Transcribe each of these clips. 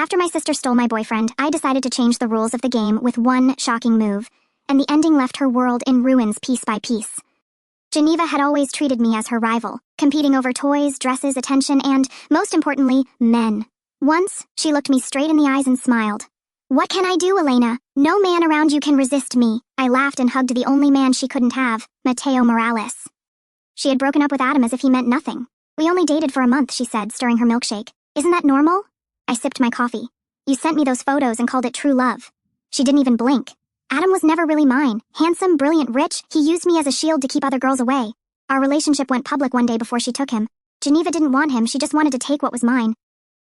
After my sister stole my boyfriend, I decided to change the rules of the game with one shocking move, and the ending left her world in ruins piece by piece. Geneva had always treated me as her rival, competing over toys, dresses, attention, and, most importantly, men. Once, she looked me straight in the eyes and smiled. "What can I do, Elena? No man around you can resist me." I laughed and hugged the only man she couldn't have, Mateo Morales. She had broken up with Adam as if he meant nothing. "We only dated for a month," she said, stirring her milkshake. "Isn't that normal?" I sipped my coffee. "You sent me those photos and called it true love." She didn't even blink. "Adam was never really mine. Handsome, brilliant, rich, he used me as a shield to keep other girls away. Our relationship went public one day before she took him. Geneva didn't want him, she just wanted to take what was mine.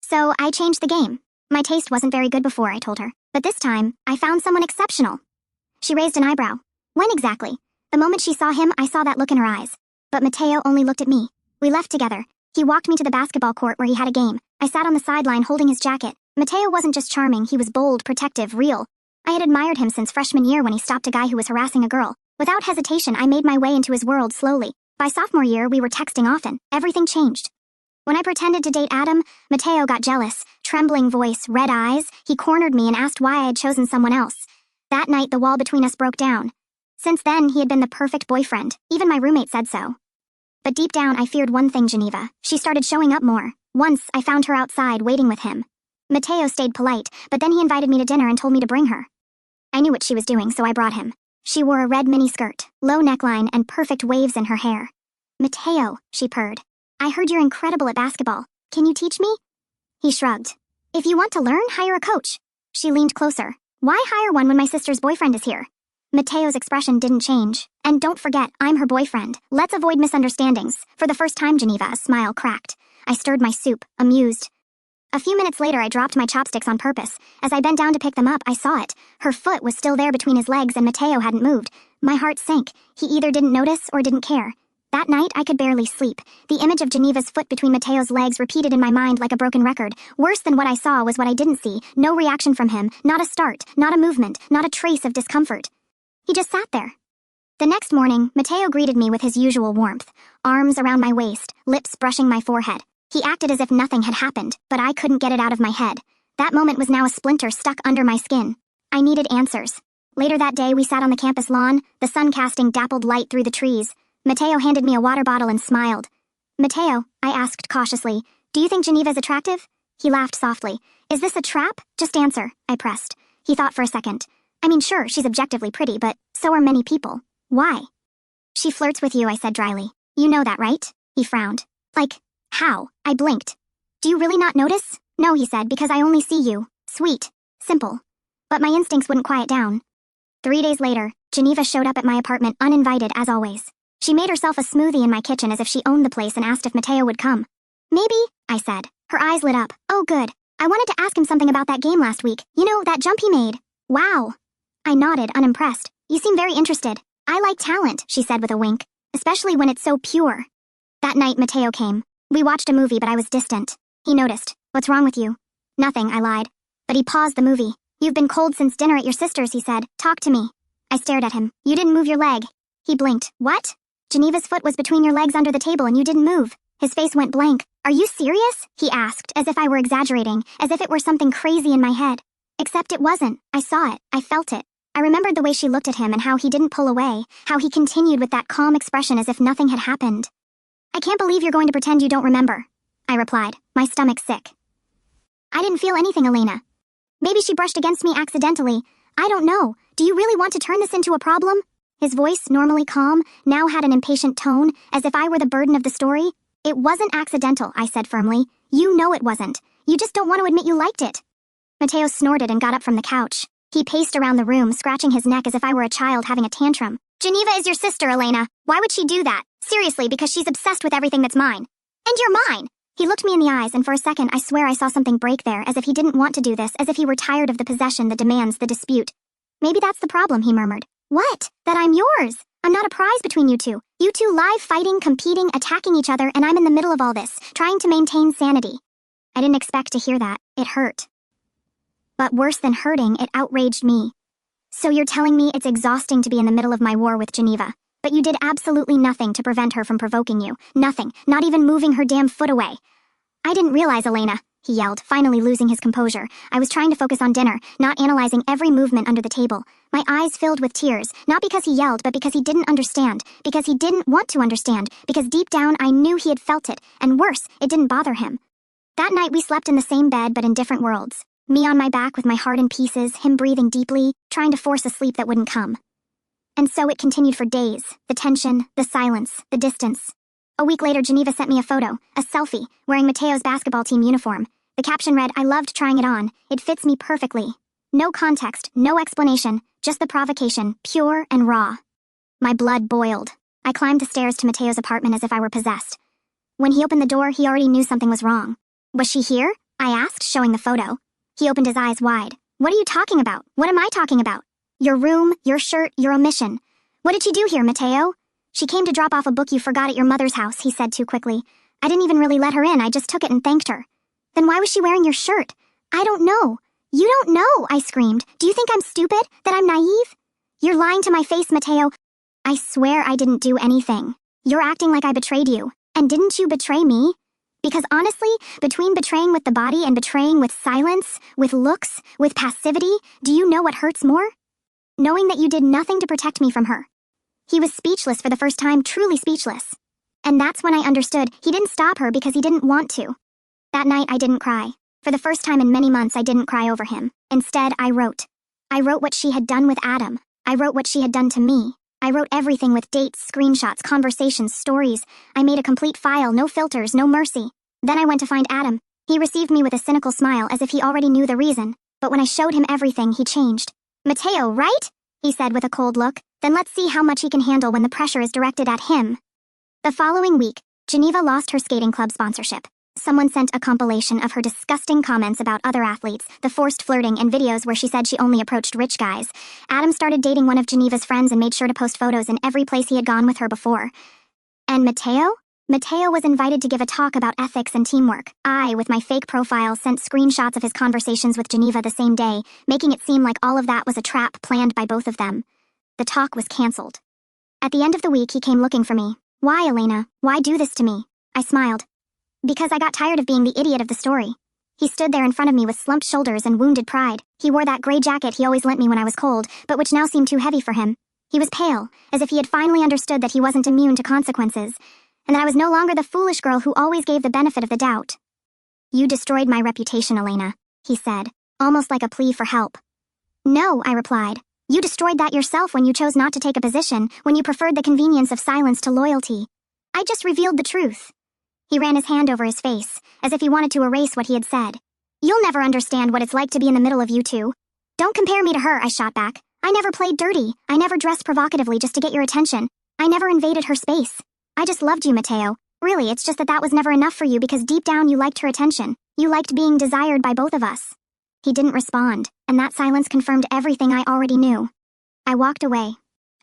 So I changed the game. My taste wasn't very good before," I told her. "But this time, I found someone exceptional." She raised an eyebrow. "When exactly?" The moment she saw him, I saw that look in her eyes. But Mateo only looked at me. We left together. He walked me to the basketball court where he had a game. I sat on the sideline holding his jacket. Mateo wasn't just charming, he was bold, protective, real. I had admired him since freshman year when he stopped a guy who was harassing a girl. Without hesitation, I made my way into his world slowly. By sophomore year, we were texting often. Everything changed. When I pretended to date Adam, Mateo got jealous. Trembling voice, red eyes, he cornered me and asked why I had chosen someone else. That night, the wall between us broke down. Since then, he had been the perfect boyfriend. Even my roommate said so. But deep down, I feared one thing, Geneva. She started showing up more. Once, I found her outside, waiting with him. Mateo stayed polite, but then he invited me to dinner and told me to bring her. I knew what she was doing, so I brought him. She wore a red miniskirt, low neckline, and perfect waves in her hair. "Mateo," she purred. "I heard you're incredible at basketball. Can you teach me?" He shrugged. "If you want to learn, hire a coach." She leaned closer. "Why hire one when my sister's boyfriend is here?" Mateo's expression didn't change. "And don't forget, I'm her boyfriend. Let's avoid misunderstandings." For the first time, Geneva, a smile cracked. I stirred my soup, amused. A few minutes later, I dropped my chopsticks on purpose. As I bent down to pick them up, I saw it. Her foot was still there between his legs and Mateo hadn't moved. My heart sank. He either didn't notice or didn't care. That night, I could barely sleep. The image of Geneva's foot between Mateo's legs repeated in my mind like a broken record. Worse than what I saw was what I didn't see. No reaction from him. Not a start. Not a movement. Not a trace of discomfort. He just sat there. The next morning, Mateo greeted me with his usual warmth. Arms around my waist, lips brushing my forehead. He acted as if nothing had happened, but I couldn't get it out of my head. That moment was now a splinter stuck under my skin. I needed answers. Later that day, we sat on the campus lawn, the sun casting dappled light through the trees. Mateo handed me a water bottle and smiled. "Mateo," I asked cautiously, "do you think Geneva's attractive?" He laughed softly. "Is this a trap? Just answer," I pressed. He thought for a second. "I mean, sure, she's objectively pretty, but so are many people. Why?" "She flirts with you," I said dryly. "You know that, right?" He frowned. "Like, how?" I blinked. "Do you really not notice?" "No," he said, "because I only see you. Sweet. Simple." But my instincts wouldn't quiet down. 3 days later, Geneva showed up at my apartment uninvited as always. She made herself a smoothie in my kitchen as if she owned the place and asked if Mateo would come. "Maybe," I said. Her eyes lit up. "Oh, good. I wanted to ask him something about that game last week. You know, that jump he made." "Wow." I nodded, unimpressed. "You seem very interested." "I like talent," she said with a wink, "especially when it's so pure." That night, Mateo came. We watched a movie, but I was distant. He noticed. "What's wrong with you?" "Nothing," I lied. But he paused the movie. "You've been cold since dinner at your sister's," he said. "Talk to me." I stared at him. "You didn't move your leg." He blinked. "What?" "Geneva's foot was between your legs under the table and you didn't move." His face went blank. "Are you serious?" he asked, as if I were exaggerating, as if it were something crazy in my head. Except it wasn't. I saw it. I felt it. I remembered the way she looked at him and how he didn't pull away, how he continued with that calm expression as if nothing had happened. "I can't believe you're going to pretend you don't remember," I replied, my stomach sick. "I didn't feel anything, Elena. Maybe she brushed against me accidentally. I don't know. Do you really want to turn this into a problem?" His voice, normally calm, now had an impatient tone, as if I were the burden of the story. "It wasn't accidental," I said firmly. "You know it wasn't. You just don't want to admit you liked it." Mateo snorted and got up from the couch. He paced around the room, scratching his neck as if I were a child having a tantrum. "Geneva is your sister, Elena. Why would she do that? Seriously, because she's obsessed with everything that's mine. And you're mine!" He looked me in the eyes, and for a second I swear I saw something break there, as if he didn't want to do this, as if he were tired of the possession that demands the dispute. "Maybe that's the problem," he murmured. "What? That I'm yours? I'm not a prize between you two. You two live fighting, competing, attacking each other, and I'm in the middle of all this, trying to maintain sanity." I didn't expect to hear that. It hurt. But worse than hurting, it outraged me. "So you're telling me it's exhausting to be in the middle of my war with Geneva, but you did absolutely nothing to prevent her from provoking you. Nothing. Not even moving her damn foot away." "I didn't realize, Elena," he yelled, finally losing his composure. I was trying to focus on dinner, not analyzing every movement under the table. My eyes filled with tears, not because he yelled, but because he didn't understand, because he didn't want to understand, because deep down I knew he had felt it, and worse, it didn't bother him. That night we slept in the same bed but in different worlds. Me on my back with my heart in pieces, him breathing deeply, trying to force a sleep that wouldn't come. And so it continued for days, the tension, the silence, the distance. A week later, Geneva sent me a photo, a selfie, wearing Mateo's basketball team uniform. The caption read, I loved trying it on. It fits me perfectly. No context, no explanation, just the provocation, pure and raw. My blood boiled. I climbed the stairs to Mateo's apartment as if I were possessed. When he opened the door, he already knew something was wrong. Was she here? I asked, showing the photo. He opened his eyes wide. What are you talking about? What am I talking about? Your room, your shirt, your omission. What did she do here, Mateo? She came to drop off a book you forgot at your mother's house, he said too quickly. I didn't even really let her in, I just took it and thanked her. Then why was she wearing your shirt? I don't know. You don't know, I screamed. Do you think I'm stupid? That I'm naive? You're lying to my face, Mateo. I swear I didn't do anything. You're acting like I betrayed you. And didn't you betray me? Because honestly, between betraying with the body and betraying with silence, with looks, with passivity, do you know what hurts more? Knowing that you did nothing to protect me from her. He was speechless for the first time, truly speechless. And that's when I understood he didn't stop her because he didn't want to. That night I didn't cry. For the first time in many months I didn't cry over him. Instead, I wrote. I wrote what she had done with Adam. I wrote what she had done to me. I wrote everything with dates, screenshots, conversations, stories. I made a complete file, no filters, no mercy. Then I went to find Adam. He received me with a cynical smile as if he already knew the reason. But when I showed him everything, he changed. Mateo, right? He said with a cold look. Then let's see how much he can handle when the pressure is directed at him. The following week, Geneva lost her skating club sponsorship. Someone sent a compilation of her disgusting comments about other athletes, the forced flirting, and videos where she said she only approached rich guys. Adam started dating one of Geneva's friends and made sure to post photos in every place he had gone with her before. And Mateo? Mateo was invited to give a talk about ethics and teamwork. I, with my fake profile, sent screenshots of his conversations with Geneva the same day, making it seem like all of that was a trap planned by both of them. The talk was cancelled. At the end of the week, he came looking for me. Why, Elena? Why do this to me? I smiled. Because I got tired of being the idiot of the story. He stood there in front of me with slumped shoulders and wounded pride. He wore that gray jacket he always lent me when I was cold, but which now seemed too heavy for him. He was pale, as if he had finally understood that he wasn't immune to consequences, and that I was no longer the foolish girl who always gave the benefit of the doubt. You destroyed my reputation, Elena, he said, almost like a plea for help. No, I replied. You destroyed that yourself when you chose not to take a position, when you preferred the convenience of silence to loyalty. I just revealed the truth. He ran his hand over his face, as if he wanted to erase what he had said. You'll never understand what it's like to be in the middle of you two. Don't compare me to her, I shot back. I never played dirty. I never dressed provocatively just to get your attention. I never invaded her space. I just loved you, Mateo. Really, it's just that was never enough for you because deep down you liked her attention. You liked being desired by both of us. He didn't respond, and that silence confirmed everything I already knew. I walked away.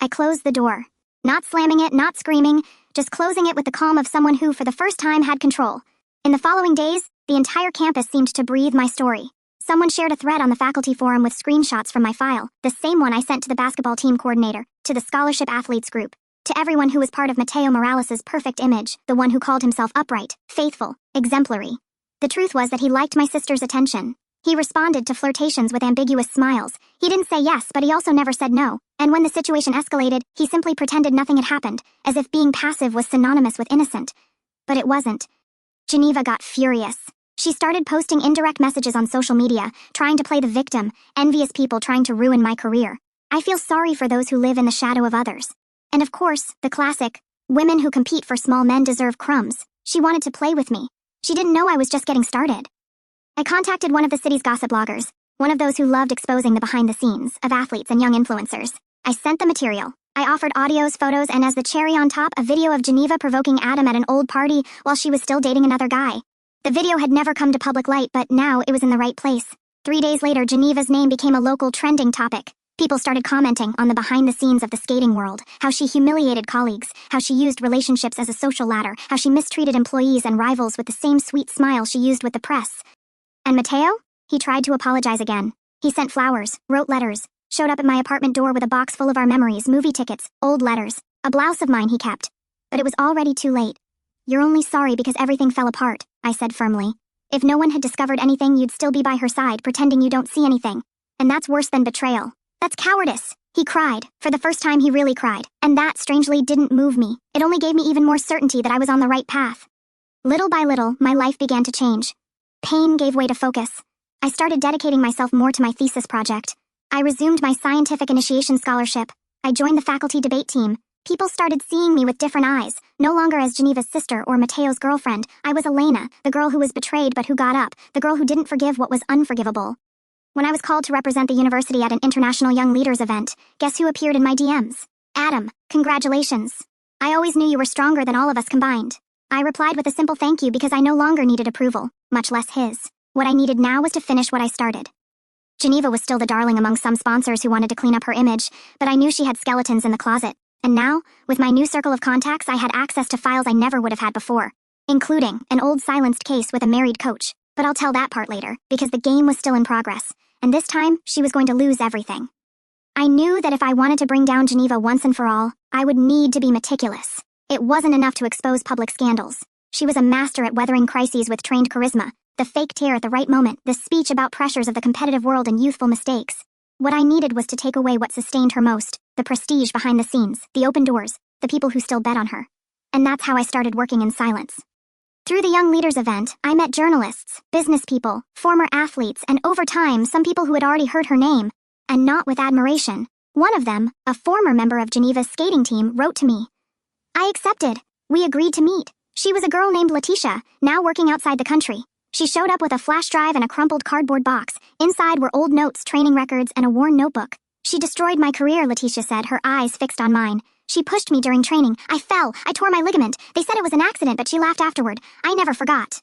I closed the door. Not slamming it, not screaming, just closing it with the calm of someone who, for the first time, had control. In the following days, the entire campus seemed to breathe my story. Someone shared a thread on the faculty forum with screenshots from my file, the same one I sent to the basketball team coordinator, to the scholarship athletes group, to everyone who was part of Mateo Morales' perfect image, the one who called himself upright, faithful, exemplary. The truth was that he liked my sister's attention. He responded to flirtations with ambiguous smiles. He didn't say yes, but he also never said no. And when the situation escalated, he simply pretended nothing had happened, as if being passive was synonymous with innocent. But it wasn't. Geneva got furious. She started posting indirect messages on social media, trying to play the victim, envious people trying to ruin my career. I feel sorry for those who live in the shadow of others. And of course, the classic, women who compete for small men deserve crumbs. She wanted to play with me. She didn't know I was just getting started. I contacted one of the city's gossip bloggers, one of those who loved exposing the behind-the-scenes of athletes and young influencers. I sent the material. I offered audios, photos, and as the cherry on top, a video of Geneva provoking Adam at an old party while she was still dating another guy. The video had never come to public light, but now it was in the right place. 3 days later, Geneva's name became a local trending topic. People started commenting on the behind-the-scenes of the skating world, how she humiliated colleagues, how she used relationships as a social ladder, how she mistreated employees and rivals with the same sweet smile she used with the press. And Mateo? He tried to apologize again. He sent flowers, wrote letters, showed up at my apartment door with a box full of our memories, movie tickets, old letters, a blouse of mine he kept. But it was already too late. You're only sorry because everything fell apart, I said firmly. If no one had discovered anything, you'd still be by her side, pretending you don't see anything. And that's worse than betrayal. That's cowardice. He cried. For the first time, he really cried. And that, strangely, didn't move me. It only gave me even more certainty that I was on the right path. Little by little, my life began to change. Pain gave way to focus. I started dedicating myself more to my thesis project. I resumed my scientific initiation scholarship. I joined the faculty debate team. People started seeing me with different eyes, no longer as Geneva's sister or Mateo's girlfriend. I was Elena, the girl who was betrayed but who got up, the girl who didn't forgive what was unforgivable. When I was called to represent the university at an international young leaders event, guess who appeared in my DMs? Adam, congratulations. I always knew you were stronger than all of us combined. I replied with a simple thank you because I no longer needed approval, much less his. What I needed now was to finish what I started. Geneva was still the darling among some sponsors who wanted to clean up her image, but I knew she had skeletons in the closet. And now, with my new circle of contacts, I had access to files I never would have had before, including an old silenced case with a married coach. But I'll tell that part later, because the game was still in progress, and this time, she was going to lose everything. I knew that if I wanted to bring down Geneva once and for all, I would need to be meticulous. It wasn't enough to expose public scandals. She was a master at weathering crises with trained charisma, the fake tear at the right moment, the speech about pressures of the competitive world and youthful mistakes. What I needed was to take away what sustained her most, the prestige behind the scenes, the open doors, the people who still bet on her. And that's how I started working in silence. Through the Young Leaders event, I met journalists, business people, former athletes, and over time, some people who had already heard her name, and not with admiration. One of them, a former member of Geneva's skating team, wrote to me. I accepted. We agreed to meet. She was a girl named Letitia, now working outside the country. She showed up with a flash drive and a crumpled cardboard box. Inside were old notes, training records, and a worn notebook. She destroyed my career, Letitia said, her eyes fixed on mine. She pushed me during training. I fell. I tore my ligament. They said it was an accident, but she laughed afterward. I never forgot.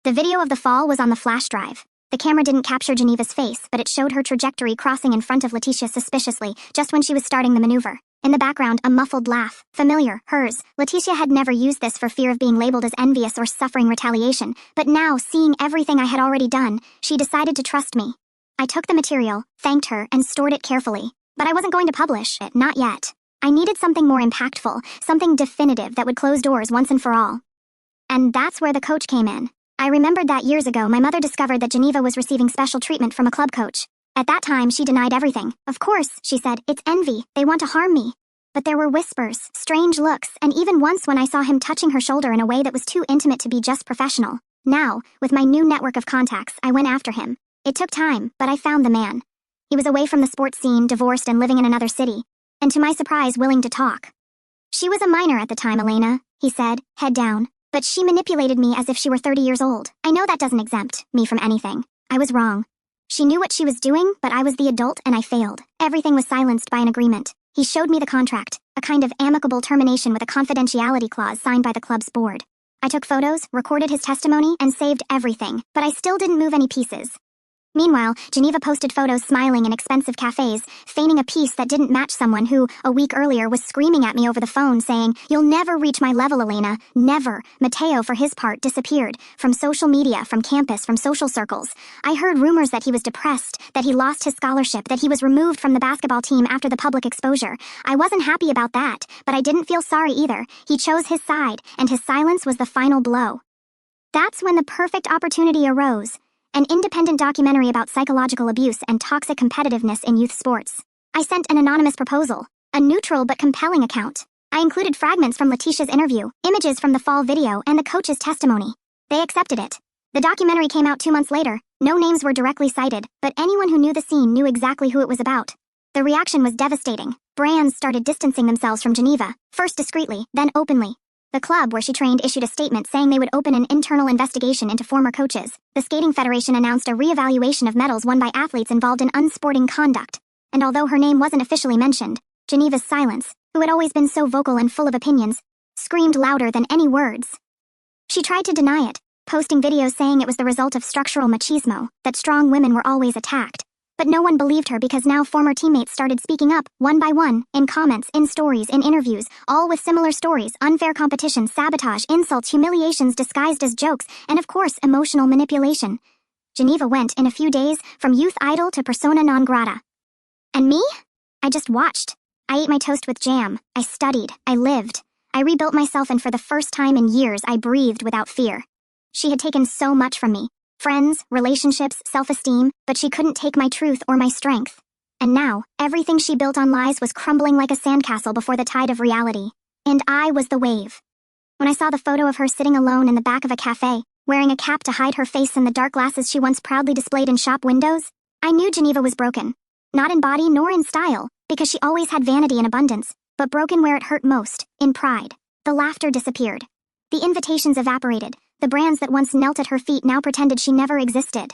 The video of the fall was on the flash drive. The camera didn't capture Geneva's face, but it showed her trajectory crossing in front of Letitia suspiciously, just when she was starting the maneuver. In the background, a muffled laugh. Familiar, hers. Letitia had never used this for fear of being labeled as envious or suffering retaliation, but now, seeing everything I had already done, she decided to trust me. I took the material, thanked her, and stored it carefully. But I wasn't going to publish it, not yet. I needed something more impactful, something definitive that would close doors once and for all. And that's where the coach came in. I remembered that years ago my mother discovered that Geneva was receiving special treatment from a club coach. At that time, she denied everything. Of course, she said, it's envy. They want to harm me. But there were whispers, strange looks, and even once when I saw him touching her shoulder in a way that was too intimate to be just professional. Now, with my new network of contacts, I went after him. It took time, but I found the man. He was away from the sports scene, divorced and living in another city. And to my surprise, willing to talk. She was a minor at the time, Elena, he said, head down. But she manipulated me as if she were 30 years old. I know that doesn't exempt me from anything. I was wrong. She knew what she was doing, but I was the adult and I failed. Everything was silenced by an agreement. He showed me the contract, a kind of amicable termination with a confidentiality clause signed by the club's board. I took photos, recorded his testimony, and saved everything, but I still didn't move any pieces. Meanwhile, Geneva posted photos smiling in expensive cafes, feigning a peace that didn't match someone who, a week earlier, was screaming at me over the phone saying, "You'll never reach my level, Elena. Never." Mateo, for his part, disappeared. From social media, from campus, from social circles. I heard rumors that he was depressed, that he lost his scholarship, that he was removed from the basketball team after the public exposure. I wasn't happy about that, but I didn't feel sorry either. He chose his side, and his silence was the final blow. That's when the perfect opportunity arose. An independent documentary about psychological abuse and toxic competitiveness in youth sports. I sent an anonymous proposal, a neutral but compelling account. I included fragments from Letitia's interview, images from the fall video, and the coach's testimony. They accepted it. The documentary came out 2 months later. No names were directly cited, but anyone who knew the scene knew exactly who it was about. The reaction was devastating. Brands started distancing themselves from Geneva, first discreetly, then openly. The club where she trained issued a statement saying they would open an internal investigation into former coaches. The Skating Federation announced a re-evaluation of medals won by athletes involved in unsporting conduct. And although her name wasn't officially mentioned, Geneva's silence, who had always been so vocal and full of opinions, screamed louder than any words. She tried to deny it, posting videos saying it was the result of structural machismo, that strong women were always attacked. But no one believed her because now former teammates started speaking up, one by one, in comments, in stories, in interviews, all with similar stories, unfair competition, sabotage, insults, humiliations disguised as jokes, and of course, emotional manipulation. Geneva went, in a few days, from youth idol to persona non grata. And me? I just watched. I ate my toast with jam. I studied. I lived. I rebuilt myself, and for the first time in years, I breathed without fear. She had taken so much from me. Friends, relationships, self-esteem, but she couldn't take my truth or my strength. And now, everything she built on lies was crumbling like a sandcastle before the tide of reality. And I was the wave. When I saw the photo of her sitting alone in the back of a cafe, wearing a cap to hide her face and the dark glasses she once proudly displayed in shop windows, I knew Geneva was broken. Not in body nor in style, because she always had vanity in abundance, but broken where it hurt most, in pride. The laughter disappeared. The invitations evaporated. The brands that once knelt at her feet now pretended she never existed.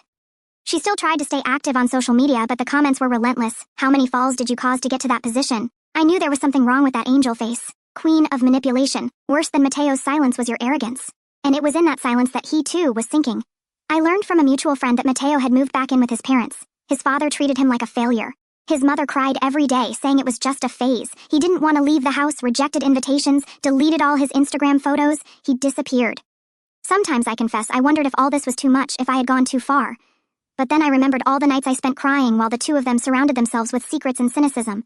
She still tried to stay active on social media, but the comments were relentless. How many falls did you cause to get to that position? I knew there was something wrong with that angel face. Queen of manipulation. Worse than Mateo's silence was your arrogance. And it was in that silence that he, too, was sinking. I learned from a mutual friend that Mateo had moved back in with his parents. His father treated him like a failure. His mother cried every day, saying it was just a phase. He didn't want to leave the house, rejected invitations, deleted all his Instagram photos. He disappeared. Sometimes, I confess, I wondered if all this was too much, if I had gone too far. But then I remembered all the nights I spent crying while the two of them surrounded themselves with secrets and cynicism.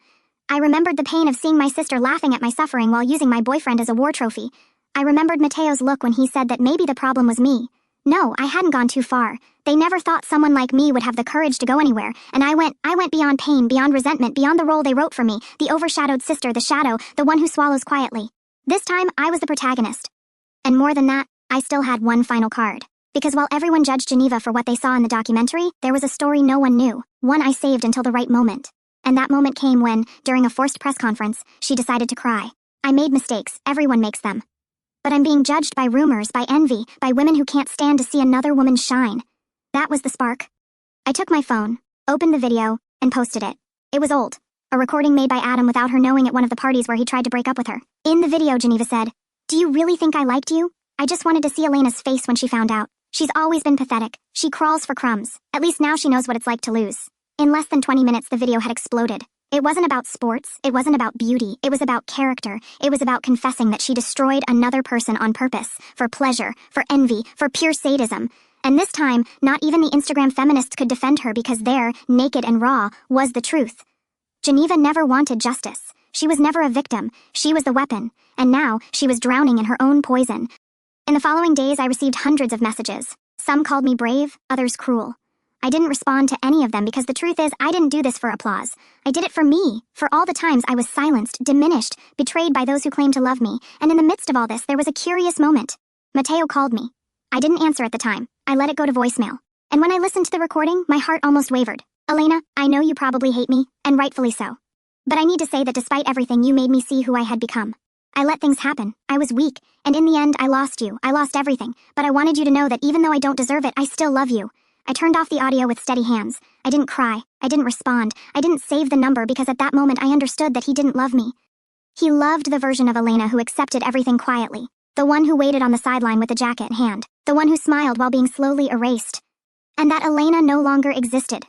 I remembered the pain of seeing my sister laughing at my suffering while using my boyfriend as a war trophy. I remembered Mateo's look when he said that maybe the problem was me. No, I hadn't gone too far. They never thought someone like me would have the courage to go anywhere, and I went beyond pain, beyond resentment, beyond the role they wrote for me, the overshadowed sister, the shadow, the one who swallows quietly. This time, I was the protagonist. And more than that, I still had one final card. Because while everyone judged Geneva for what they saw in the documentary, there was a story no one knew, one I saved until the right moment. And that moment came when, during a forced press conference, she decided to cry. I made mistakes, everyone makes them. But I'm being judged by rumors, by envy, by women who can't stand to see another woman shine. That was the spark. I took my phone, opened the video, and posted it. It was old. A recording made by Adam without her knowing at one of the parties where he tried to break up with her. In the video, Geneva said, "Do you really think I liked you? I just wanted to see Elena's face when she found out. She's always been pathetic. She crawls for crumbs. At least now she knows what it's like to lose." In less than 20 minutes, the video had exploded. It wasn't about sports. It wasn't about beauty. It was about character. It was about confessing that she destroyed another person on purpose, for pleasure, for envy, for pure sadism. And this time, not even the Instagram feminists could defend her because there, naked and raw, was the truth. Geneva never wanted justice. She was never a victim. She was the weapon. And now, she was drowning in her own poison. In the following days, I received hundreds of messages. Some called me brave, others cruel. I didn't respond to any of them because the truth is I didn't do this for applause. I did it for me, for all the times I was silenced, diminished, betrayed by those who claimed to love me. And in the midst of all this, there was a curious moment. Mateo called me. I didn't answer at the time. I let it go to voicemail. And when I listened to the recording, my heart almost wavered. "Elena, I know you probably hate me, and rightfully so. But I need to say that despite everything, you made me see who I had become. I let things happen. I was weak, and in the end, I lost you. I lost everything. But I wanted you to know that even though I don't deserve it, I still love you." I turned off the audio with steady hands. I didn't cry. I didn't respond. I didn't save the number because at that moment I understood that he didn't love me. He loved the version of Elena who accepted everything quietly. The one who waited on the sideline with the jacket in hand. The one who smiled while being slowly erased. And that Elena no longer existed.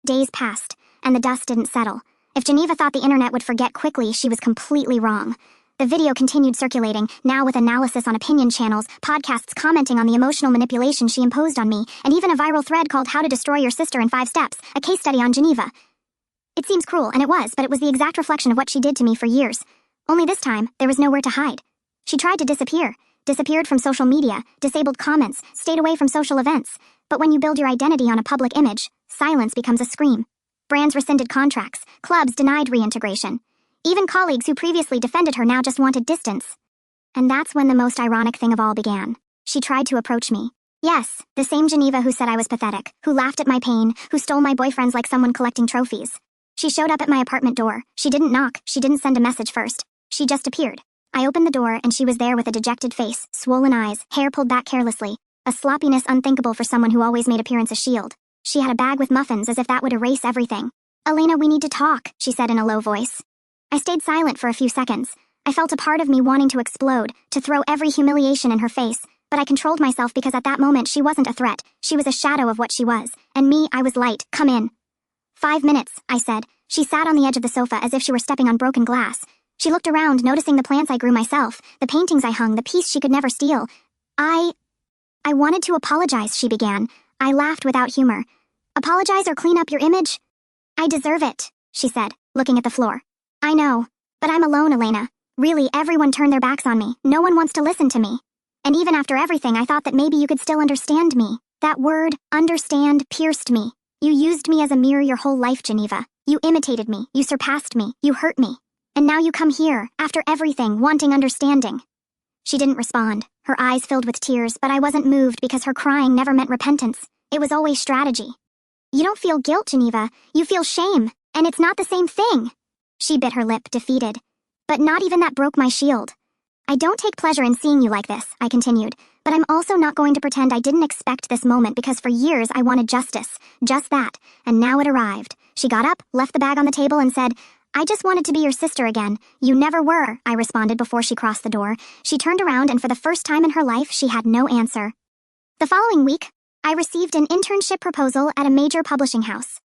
Days passed, and the dust didn't settle. If Geneva thought the internet would forget quickly, she was completely wrong. The video continued circulating, now with analysis on opinion channels, podcasts commenting on the emotional manipulation she imposed on me, and even a viral thread called "How to Destroy Your Sister in 5 Steps, a case study on Geneva." It seems cruel, and it was, but it was the exact reflection of what she did to me for years. Only this time, there was nowhere to hide. She tried to disappear. Disappeared from social media, disabled comments, stayed away from social events. But when you build your identity on a public image, silence becomes a scream. Brands rescinded contracts, clubs denied reintegration. Even colleagues who previously defended her now just wanted distance. And that's when the most ironic thing of all began. She tried to approach me. Yes, the same Geneva who said I was pathetic, who laughed at my pain, who stole my boyfriends like someone collecting trophies. She showed up at my apartment door. She didn't knock, she didn't send a message first. She just appeared. I opened the door and she was there with a dejected face, swollen eyes, hair pulled back carelessly, a sloppiness unthinkable for someone who always made appearance a shield. She had a bag with muffins as if that would erase everything. "Elena, we need to talk," she said in a low voice. I stayed silent for a few seconds. I felt a part of me wanting to explode, to throw every humiliation in her face, but I controlled myself because at that moment she wasn't a threat. She was a shadow of what she was. And me, I was light. "Come in." 5 minutes, I said. She sat on the edge of the sofa as if she were stepping on broken glass. She looked around, noticing the plants I grew myself, the paintings I hung, the piece she could never steal. I wanted to apologize, she began. I laughed without humor. "Apologize or clean up your image?" "I deserve it," she said, looking at the floor. "I know, but I'm alone, Elena. Really, everyone turned their backs on me. No one wants to listen to me. And even after everything, I thought that maybe you could still understand me." That word, understand, pierced me. You used me as a mirror your whole life, Geneva. You imitated me, you surpassed me, you hurt me. And now you come here, after everything, wanting understanding. She didn't respond, her eyes filled with tears, but I wasn't moved because her crying never meant repentance. It was always strategy. You don't feel guilt, Geneva. You feel shame, and it's not the same thing. She bit her lip, defeated. But not even that broke my shield. I don't take pleasure in seeing you like this, I continued, but I'm also not going to pretend I didn't expect this moment because for years I wanted justice, just that, and now it arrived. She got up, left the bag on the table, and said, I just wanted to be your sister again. You never were, I responded before she crossed the door. She turned around and for the first time in her life, she had no answer. The following week, I received an internship proposal at a major publishing house.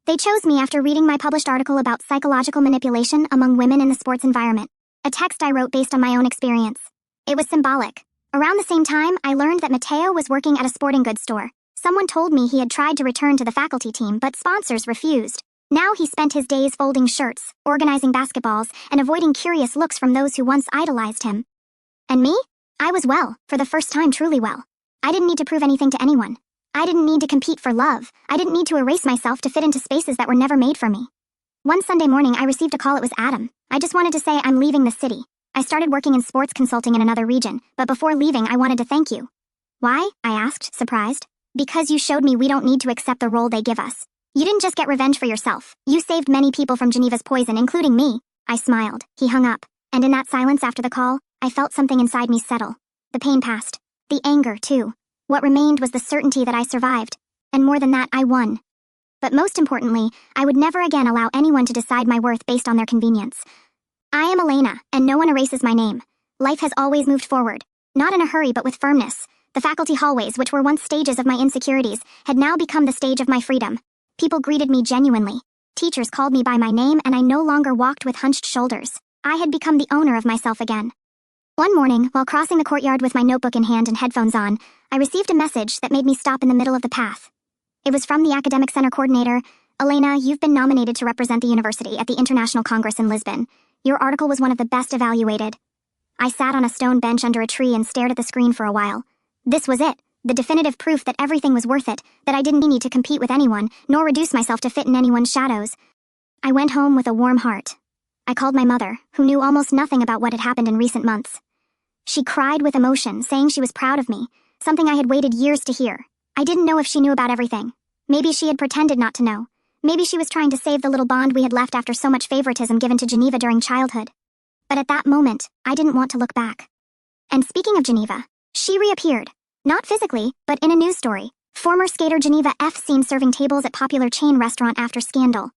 They chose me after reading my published article about psychological manipulation among women in the sports environment, a text I wrote based on my own experience. It was symbolic. Around the same time, I learned that Matteo was working at a sporting goods store. Someone told me he had tried to return to the faculty team, but sponsors refused. Now he spent his days folding shirts, organizing basketballs, and avoiding curious looks from those who once idolized him. And me? I was well, for the first time truly well. I didn't need to prove anything to anyone. I didn't need to compete for love. I didn't need to erase myself to fit into spaces that were never made for me. One Sunday morning, I received a call. It was Adam. I just wanted to say I'm leaving the city. I started working in sports consulting in another region, but before leaving, I wanted to thank you. Why? I asked, surprised. Because you showed me we don't need to accept the role they give us. You didn't just get revenge for yourself. You saved many people from Geneva's poison, including me. I smiled. He hung up. And in that silence after the call, I felt something inside me settle. The pain passed. The anger, too. What remained was the certainty that I survived. And more than that, I won. But most importantly, I would never again allow anyone to decide my worth based on their convenience. I am Elena, and no one erases my name. Life has always moved forward. Not in a hurry, but with firmness. The faculty hallways, which were once stages of my insecurities, had now become the stage of my freedom. People greeted me genuinely. Teachers called me by my name, and I no longer walked with hunched shoulders. I had become the owner of myself again. One morning, while crossing the courtyard with my notebook in hand and headphones on, I received a message that made me stop in the middle of the path. It was from the Academic Center coordinator. Elena, you've been nominated to represent the university at the International Congress in Lisbon. Your article was one of the best evaluated. I sat on a stone bench under a tree and stared at the screen for a while. This was it. The definitive proof that everything was worth it, that I didn't need to compete with anyone, nor reduce myself to fit in anyone's shadows. I went home with a warm heart. I called my mother, who knew almost nothing about what had happened in recent months. She cried with emotion, saying she was proud of me, something I had waited years to hear. I didn't know if she knew about everything. Maybe she had pretended not to know. Maybe she was trying to save the little bond we had left after so much favoritism given to Geneva during childhood. But at that moment, I didn't want to look back. And speaking of Geneva, she reappeared. Not physically, but in a news story. Former skater Geneva F. seen serving tables at popular chain restaurant after scandal.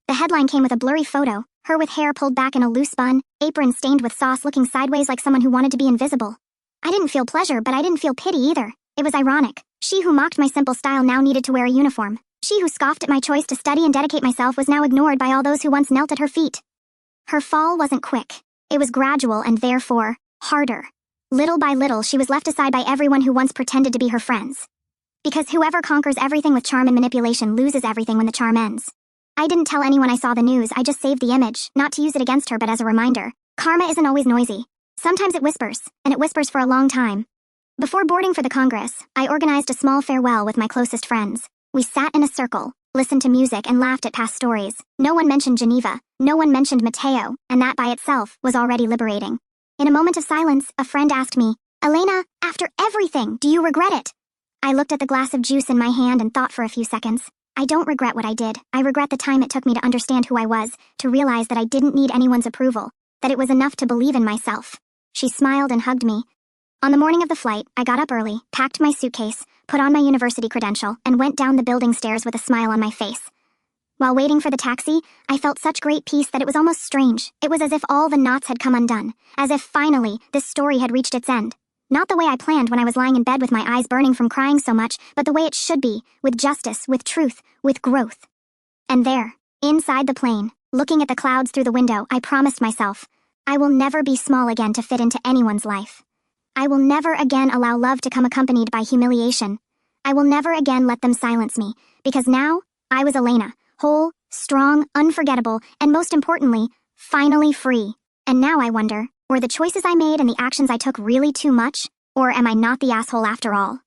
The headline came with a blurry photo, her with hair pulled back in a loose bun, apron stained with sauce looking sideways like someone who wanted to be invisible. I didn't feel pleasure, but I didn't feel pity either. It was ironic. She who mocked my simple style now needed to wear a uniform. She who scoffed at my choice to study and dedicate myself was now ignored by all those who once knelt at her feet. Her fall wasn't quick. It was gradual and therefore, harder. Little by little, she was left aside by everyone who once pretended to be her friends. Because whoever conquers everything with charm and manipulation loses everything when the charm ends. I didn't tell anyone I saw the news, I just saved the image, not to use it against her but as a reminder. Karma isn't always noisy. Sometimes it whispers, and it whispers for a long time. Before boarding for the Congress, I organized a small farewell with my closest friends. We sat in a circle, listened to music, and laughed at past stories. No one mentioned Geneva, no one mentioned Matteo, and that by itself was already liberating. In a moment of silence, a friend asked me, Elena, after everything, do you regret it? I looked at the glass of juice in my hand and thought for a few seconds. I don't regret what I did. I regret the time it took me to understand who I was, to realize that I didn't need anyone's approval, that it was enough to believe in myself. She smiled and hugged me. On the morning of the flight, I got up early, packed my suitcase, put on my university credential, and went down the building stairs with a smile on my face. While waiting for the taxi, I felt such great peace that it was almost strange. It was as if all the knots had come undone, as if finally this story had reached its end. Not the way I planned when I was lying in bed with my eyes burning from crying so much, but the way it should be, with justice, with truth, with growth. And there, inside the plane, looking at the clouds through the window, I promised myself, I will never be small again to fit into anyone's life. I will never again allow love to come accompanied by humiliation. I will never again let them silence me, because now, I was Elena, whole, strong, unforgettable, and most importantly, finally free. And now I wonder, were the choices I made and the actions I took really too much? Or am I not the asshole after all?